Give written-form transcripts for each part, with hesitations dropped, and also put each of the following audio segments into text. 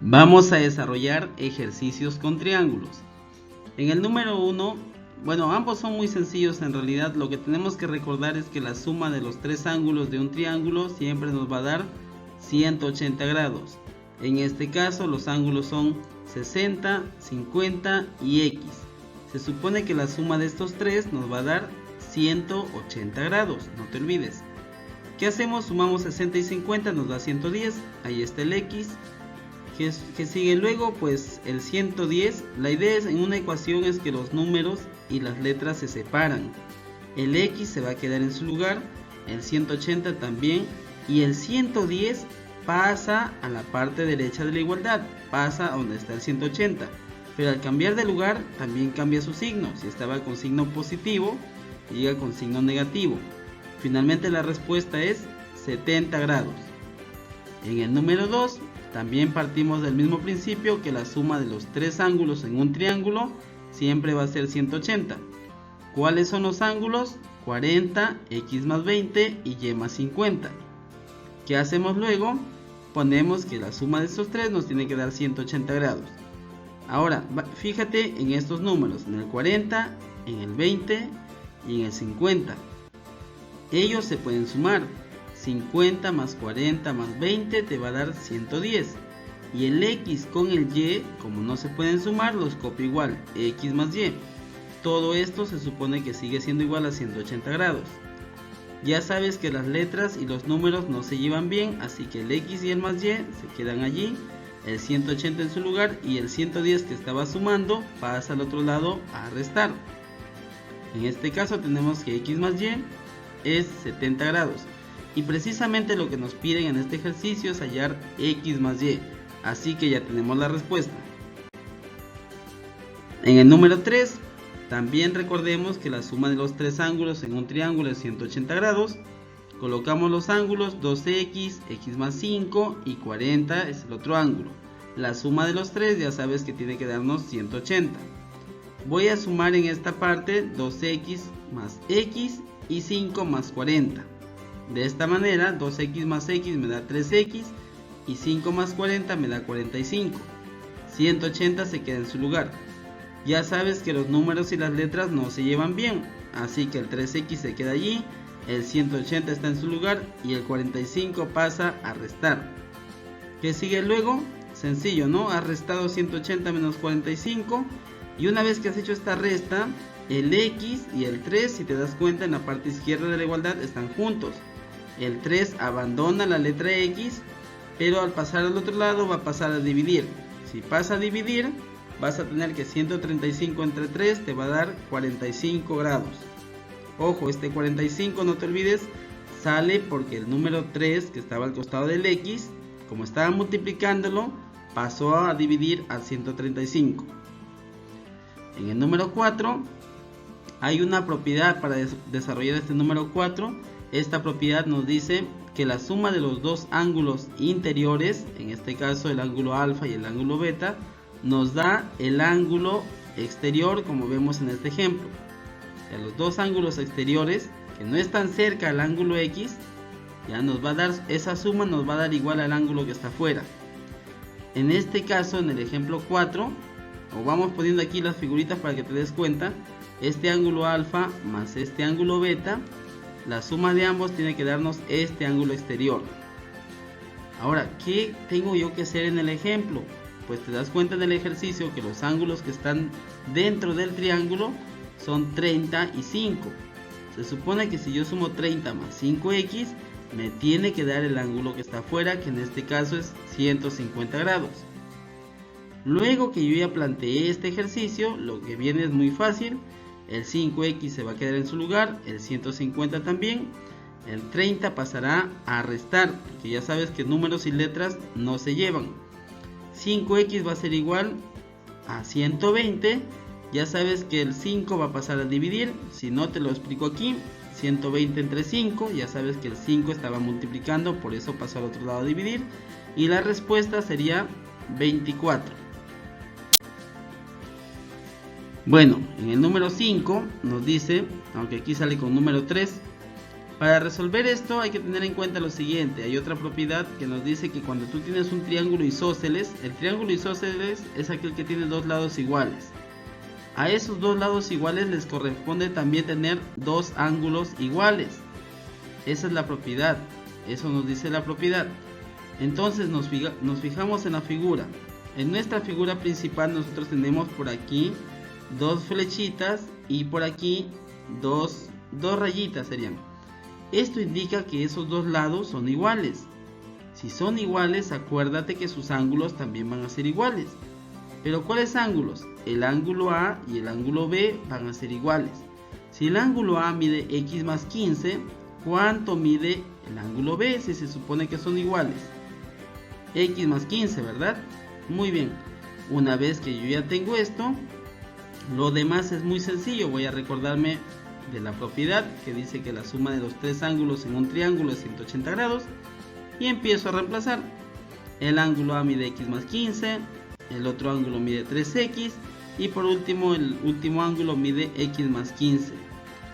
Vamos a desarrollar ejercicios con triángulos. En el número 1, bueno, ambos son muy sencillos en realidad. Lo que tenemos que recordar es que la suma de los tres ángulos de un triángulo siempre nos va a dar 180 grados. En este caso los ángulos son 60, 50 y X. Se supone que la suma de estos tres nos va a dar 180 grados, no te olvides. ¿Qué hacemos? Sumamos 60 y 50, nos da 110, ahí está el X. ¿Qué sigue luego? Pues el 110. La idea en una ecuación es que los números y las letras se separan. El X se va a quedar en su lugar, el 180 también, y el 110 pasa a la parte derecha de la igualdad, pasa a donde está el 180, pero al cambiar de lugar también cambia su signo. Si estaba con signo positivo, llega con signo negativo. Finalmente la respuesta es 70 grados. En el número 2 también partimos del mismo principio, que la suma de los tres ángulos en un triángulo siempre va a ser 180. ¿Cuáles son los ángulos? 40, X más 20 y Y más 50. ¿Qué hacemos luego? Ponemos que la suma de estos tres nos tiene que dar 180 grados. Ahora, fíjate en estos números, en el 40, en el 20 y en el 50. Ellos se pueden sumar. 50 más 40 más 20 te va a dar 110. Y el X con el Y, como no se pueden sumar, los copio igual, X más Y. Todo esto se supone que sigue siendo igual a 180 grados. Ya sabes que las letras y los números no se llevan bien, así que el X y el más Y se quedan allí, el 180 en su lugar, y el 110 que estaba sumando pasa al otro lado a restar. En este caso tenemos que X más Y es 70 grados. Y precisamente lo que nos piden en este ejercicio es hallar X más Y, así que ya tenemos la respuesta. En el número 3, también recordemos que la suma de los tres ángulos en un triángulo es 180 grados. Colocamos los ángulos, 2X, X más 5 y 40 es el otro ángulo. La suma de los tres ya sabes que tiene que darnos 180. Voy a sumar en esta parte 2X más X y 5 más 40. De esta manera 2X más X me da 3X y 5 más 40 me da 45. 180 se queda en su lugar. Ya sabes que los números y las letras no se llevan bien, así que el 3X se queda allí, el 180 está en su lugar y el 45 pasa a restar. ¿Qué sigue luego? Sencillo, ¿no? Has restado 180 menos 45 y una vez que has hecho esta resta, el X y el 3, si te das cuenta, en la parte izquierda de la igualdad están juntos. El 3 abandona la letra X, pero al pasar al otro lado va a pasar a dividir. Si pasa a dividir, vas a tener que 135 entre 3 te va a dar 45 grados. Ojo, este 45 no te olvides, sale porque el número 3 que estaba al costado del X, como estaba multiplicándolo, pasó a dividir a 135. En el número 4 hay una propiedad para desarrollar este número 4. Esta propiedad nos dice que la suma de los dos ángulos interiores, en este caso el ángulo alfa y el ángulo beta, nos da el ángulo exterior, como vemos en este ejemplo. O sea, los dos ángulos exteriores que no están cerca al ángulo X, ya nos va a dar, esa suma nos va a dar igual al ángulo que está afuera. En este caso, en el ejemplo 4, o vamos poniendo aquí las figuritas para que te des cuenta, este ángulo alfa más este ángulo beta, la suma de ambos tiene que darnos este ángulo exterior. Ahora, ¿qué tengo yo que hacer en el ejemplo? Pues te das cuenta en el ejercicio que los ángulos que están dentro del triángulo son 30 y 5. Se supone que si yo sumo 30 más 5X, me tiene que dar el ángulo que está afuera, que en este caso es 150 grados. Luego que yo ya planteé este ejercicio, lo que viene es muy fácil. El 5X se va a quedar en su lugar, el 150 también, el 30 pasará a restar, porque ya sabes que números y letras no se llevan. 5X va a ser igual a 120, ya sabes que el 5 va a pasar a dividir, si no te lo explico aquí, 120 entre 5, ya sabes que el 5 estaba multiplicando, por eso pasó al otro lado a dividir, y la respuesta sería 24. Bueno, en el número 5 nos dice, aunque aquí sale con número 3, Para resolver esto hay que tener en cuenta lo siguiente. Hay otra propiedad que nos dice que cuando tú tienes un triángulo isósceles, el triángulo isósceles es aquel que tiene dos lados iguales. A esos dos lados iguales les corresponde también tener dos ángulos iguales. Esa es la propiedad, eso nos dice la propiedad. Entonces nos fijamos en la figura. En nuestra figura principal nosotros tenemos por aquí dos flechitas y por aquí dos rayitas serían. Esto indica que esos dos lados son iguales. Si son iguales, acuérdate que sus ángulos también van a ser iguales. Pero ¿cuáles ángulos? El ángulo A y el ángulo B van a ser iguales. Si el ángulo A mide x más 15, ¿cuánto mide el ángulo B si se supone que son iguales? X más 15, ¿verdad? Muy bien. Una vez que yo ya tengo esto, lo demás es muy sencillo. Voy a recordarme de la propiedad que dice que la suma de los tres ángulos en un triángulo es 180 grados. Y empiezo a reemplazar. El ángulo A mide x más 15. El otro ángulo mide 3x. Y por último, el último ángulo mide x más 15.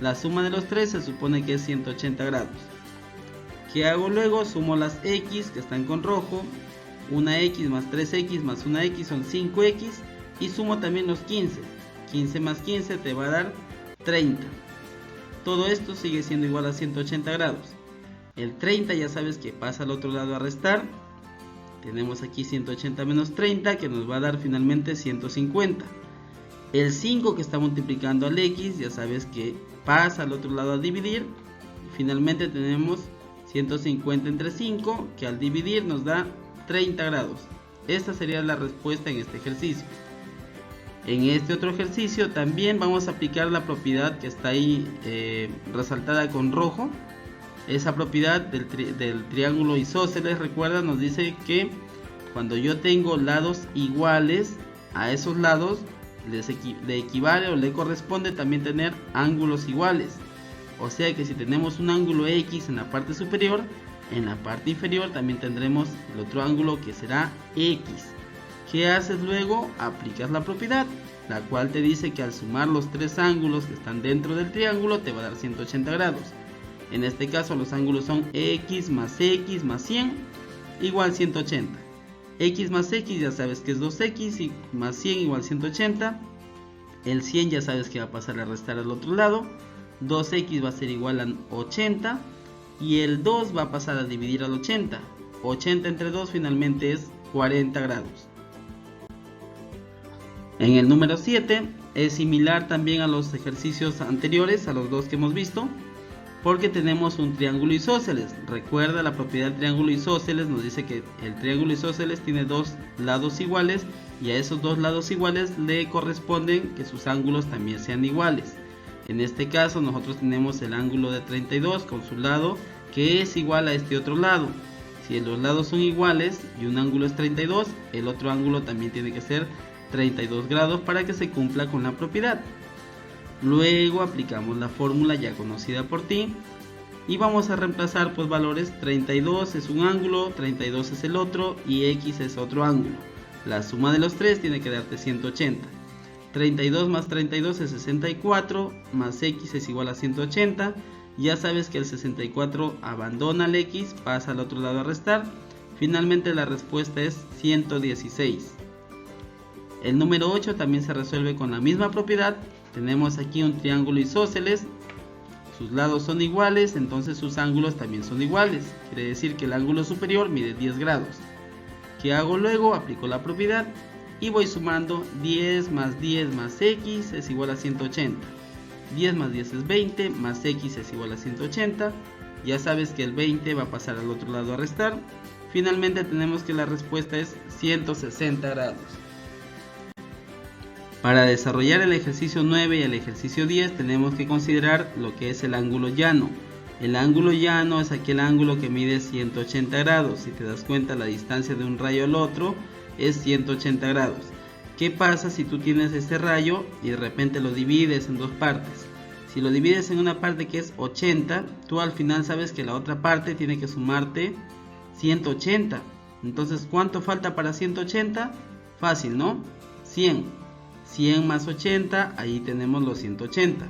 La suma de los tres se supone que es 180 grados. ¿Qué hago luego? Sumo las x que están con rojo. Una x más 3x más una x son 5x. Y sumo también los 15. 15 más 15 te va a dar 30. Todo esto sigue siendo igual a 180 grados. El 30 ya sabes que pasa al otro lado a restar. Tenemos aquí 180 menos 30 que nos va a dar finalmente 150. El 5 que está multiplicando al x ya sabes que pasa al otro lado a dividir. Finalmente tenemos 150 entre 5 que al dividir nos da 30 grados. Esta sería la respuesta en este ejercicio. En este otro ejercicio también vamos a aplicar la propiedad que está ahí resaltada con rojo. Esa propiedad del triángulo isósceles, recuerda, nos dice que cuando yo tengo lados iguales, a esos lados le equivale o le corresponde también tener ángulos iguales. O sea que si tenemos un ángulo X en la parte superior, en la parte inferior también tendremos el otro ángulo que será X. ¿Qué haces luego? Aplicas la propiedad, la cual te dice que al sumar los tres ángulos que están dentro del triángulo te va a dar 180 grados. En este caso los ángulos son x más 100 igual 180. X más x ya sabes que es 2x y más 100 igual 180. El 100 ya sabes que va a pasar a restar al otro lado. 2x va a ser igual a 80 y el 2 va a pasar a dividir al 80. 80 entre 2 finalmente es 40 grados. En el número 7 es similar también a los ejercicios anteriores, a los dos que hemos visto, porque tenemos un triángulo isósceles. Recuerda, la propiedad del triángulo isósceles nos dice que el triángulo isósceles tiene dos lados iguales y a esos dos lados iguales le corresponden que sus ángulos también sean iguales. En este caso nosotros tenemos el ángulo de 32 con su lado que es igual a este otro lado. Si los lados son iguales y un ángulo es 32, el otro ángulo también tiene que ser 32 grados para que se cumpla con la propiedad. Luego aplicamos la fórmula ya conocida por ti y vamos a reemplazar pues valores. 32 es un ángulo, 32 es el otro y x es otro ángulo. La suma de los tres tiene que darte 180. 32 más 32 es 64, más x es igual a 180. Ya sabes que el 64 abandona el x, pasa al otro lado a restar. Finalmente la respuesta es 116. El número 8 también se resuelve con la misma propiedad. Tenemos aquí un triángulo isósceles, sus lados son iguales, entonces sus ángulos también son iguales. Quiere decir que el ángulo superior mide 10 grados. ¿Qué hago luego? Aplico la propiedad y voy sumando. 10 más x es igual a 180. 10 más 10 es 20, más x es igual a 180. Ya sabes que el 20 va a pasar al otro lado a restar. Finalmente tenemos que la respuesta es 160 grados. Para desarrollar el ejercicio 9 y el ejercicio 10 tenemos que considerar lo que es el ángulo llano. El ángulo llano es aquel ángulo que mide 180 grados. Si te das cuenta, la distancia de un rayo al otro es 180 grados. ¿Qué pasa si tú tienes este rayo y de repente lo divides en dos partes? Si lo divides en una parte que es 80, tú al final sabes que la otra parte tiene que sumarte 180. Entonces, ¿cuánto falta para 180? Fácil, ¿no? 100. 100 más 80, ahí tenemos los 180.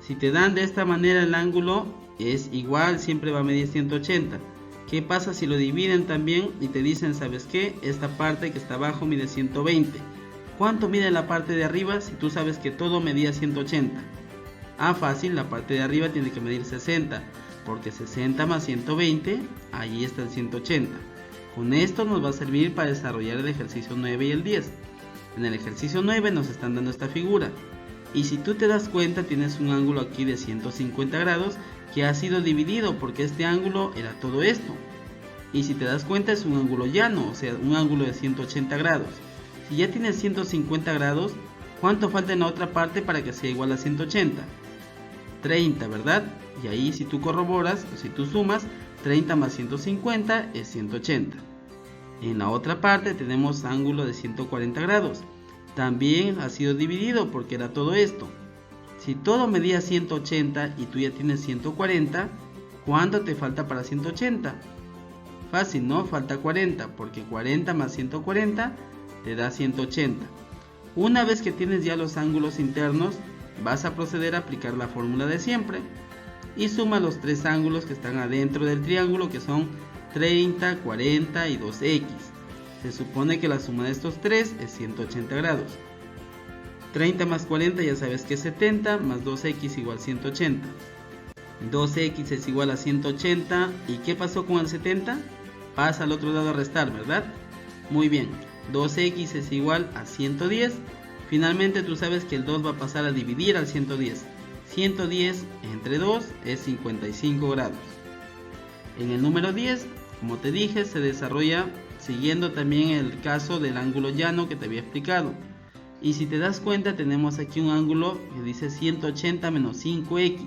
Si te dan de esta manera el ángulo es igual, siempre va a medir 180. ¿Qué pasa si lo dividen también y te dicen, ¿sabes qué? Esta parte que está abajo mide 120. ¿Cuánto mide la parte de arriba si tú sabes que todo medía 180? Fácil, la parte de arriba tiene que medir 60, porque 60 más 120, allí está el 180. Con esto nos va a servir para desarrollar el ejercicio 9 y el 10. En el ejercicio 9 nos están dando esta figura. Y si tú te das cuenta, tienes un ángulo aquí de 150 grados que ha sido dividido porque este ángulo era todo esto. Y si te das cuenta, es un ángulo llano, o sea, un ángulo de 180 grados. Si ya tienes 150 grados, ¿cuánto falta en la otra parte para que sea igual a 180? 30, ¿verdad? Y ahí si tú corroboras, o si tú sumas, 30 más 150 es 180. En la otra parte tenemos ángulo de 140 grados. También ha sido dividido porque era todo esto. Si todo medía 180 y tú ya tienes 140, ¿cuánto te falta para 180? Fácil, ¿no? Falta 40, porque 40 más 140 te da 180. Una vez que tienes ya los ángulos internos, vas a proceder a aplicar la fórmula de siempre y suma los tres ángulos que están adentro del triángulo, que son 30, 40 y 2x. Se supone que la suma de estos tres es 180 grados. 30 más 40 ya sabes que es 70, más 2x igual 180. 2x es igual a 180. ¿Y qué pasó con el 70? Pasa al otro lado a restar, ¿verdad? Muy bien, 2x es igual a 110. Finalmente tú sabes que el 2 va a pasar a dividir al 110. 110 entre 2 es 55 grados. En el número 10, como te dije, se desarrolla siguiendo también el caso del ángulo llano que te había explicado. Y si te das cuenta, tenemos aquí un ángulo que dice 180 menos 5x.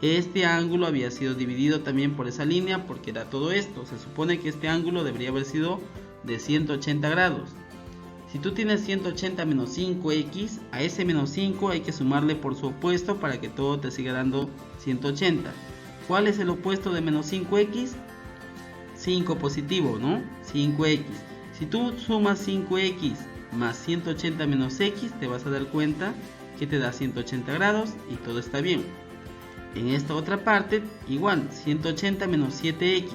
Este ángulo había sido dividido también por esa línea porque era todo esto. Se supone que este ángulo debería haber sido de 180 grados. Si tú tienes 180 menos 5x, a ese menos 5 hay que sumarle por su opuesto para que todo te siga dando 180. ¿Cuál es el opuesto de menos 5x? 5 positivo, ¿no? 5x. Si tú sumas 5x más 180 menos x, te vas a dar cuenta que te da 180 grados y todo está bien. En esta otra parte, igual, 180 menos 7x.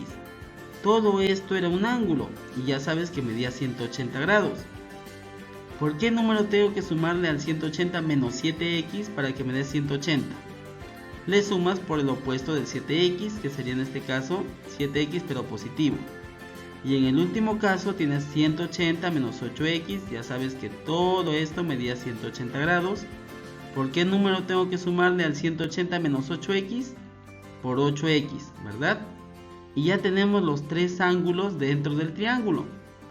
Todo esto era un ángulo y ya sabes que medía 180 grados. ¿Por qué número tengo que sumarle al 180 menos 7x para que me dé 180? Le sumas por el opuesto del 7x, que sería en este caso 7x pero positivo. Y en el último caso tienes 180 menos 8x, ya sabes que todo esto medía 180 grados. ¿Por qué número tengo que sumarle al 180 menos 8x? Por 8x, ¿verdad? Y ya tenemos los tres ángulos dentro del triángulo.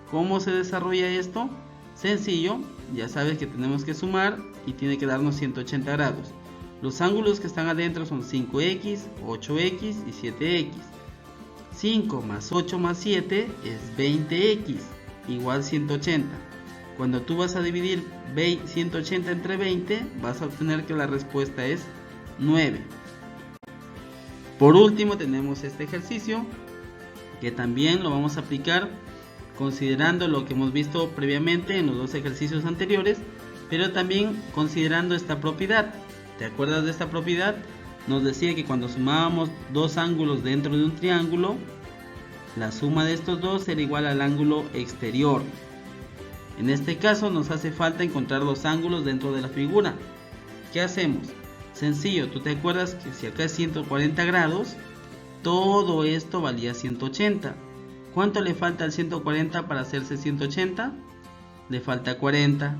¿Cómo se desarrolla esto? Sencillo, ya sabes que tenemos que sumar y tiene que darnos 180 grados. Los ángulos que están adentro son 5x, 8x y 7x. 5 más 8 más 7 es 20x, igual 180. Cuando tú vas a dividir 180 entre 20, vas a obtener que la respuesta es 9. Por último tenemos este ejercicio, que también lo vamos a aplicar considerando lo que hemos visto previamente en los dos ejercicios anteriores, pero también considerando esta propiedad. ¿Te acuerdas de esta propiedad? Nos decía que cuando sumábamos dos ángulos dentro de un triángulo, la suma de estos dos era igual al ángulo exterior. En este caso nos hace falta encontrar los ángulos dentro de la figura. ¿Qué hacemos? Sencillo, tú te acuerdas que si acá es 140 grados, todo esto valía 180. ¿Cuánto le falta al 140 para hacerse 180? Le falta 40.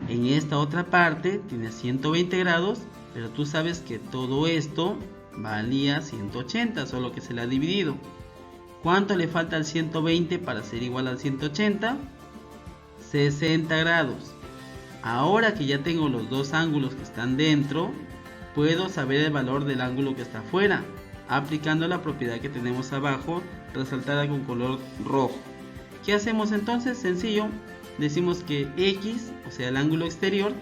En esta otra parte tiene 120 grados, pero tú sabes que todo esto valía 180, solo que se le ha dividido. ¿Cuánto le falta al 120 para ser igual al 180? 60 grados. Ahora que ya tengo los dos ángulos que están dentro, puedo saber el valor del ángulo que está afuera, aplicando la propiedad que tenemos abajo, resaltada con color rojo. ¿Qué hacemos entonces? Sencillo, decimos que x, o sea el ángulo exterior,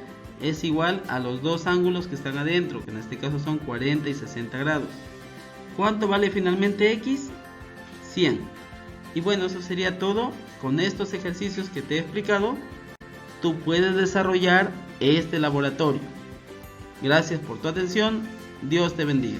es igual a los dos ángulos que están adentro, que en este caso son 40 y 60 grados. ¿Cuánto vale finalmente x? 100. Y bueno, eso sería todo. Con estos ejercicios que te he explicado, tú puedes desarrollar este laboratorio. Gracias por tu atención. Dios te bendiga.